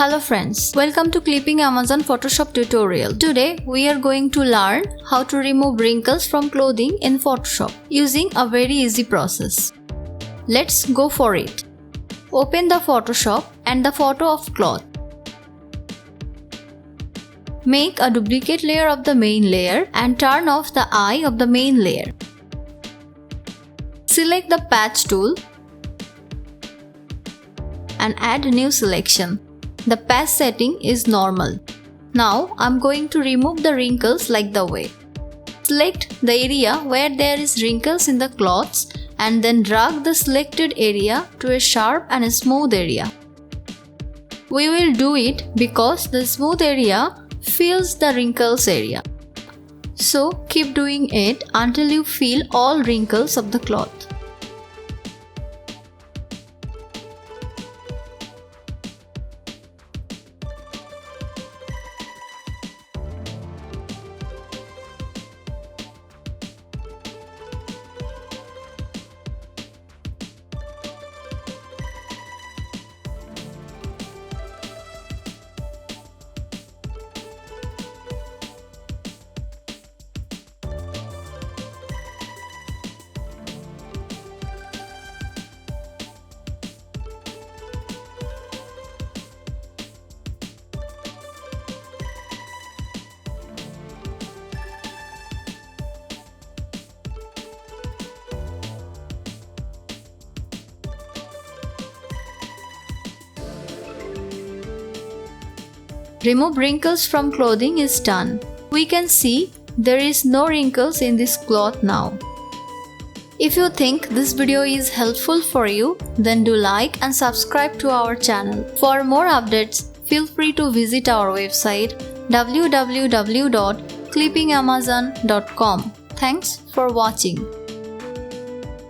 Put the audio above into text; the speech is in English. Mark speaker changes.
Speaker 1: Hello friends, welcome to Clipping Amazon Photoshop tutorial. Today we are going to learn how to remove wrinkles from clothing in Photoshop using a very easy process. Let's go for it. Open the Photoshop and the photo of cloth. Make a duplicate layer of the main layer and turn off the eye of the main layer. Select the patch tool and add a new selection. The patch setting is normal. Now I'm going to remove the wrinkles like the way. Select the area where there is wrinkles in the cloths and then drag the selected area to a sharp and smooth area. We will do it because the smooth area fills the wrinkles area. So keep doing it until you feel all wrinkles of the cloth. Remove wrinkles from clothing is done. We can see there is no wrinkles in this cloth now. If you think this video is helpful for you, then do like and subscribe to our channel. For more updates, feel free to visit our website www.clippingamazon.com. Thanks for watching.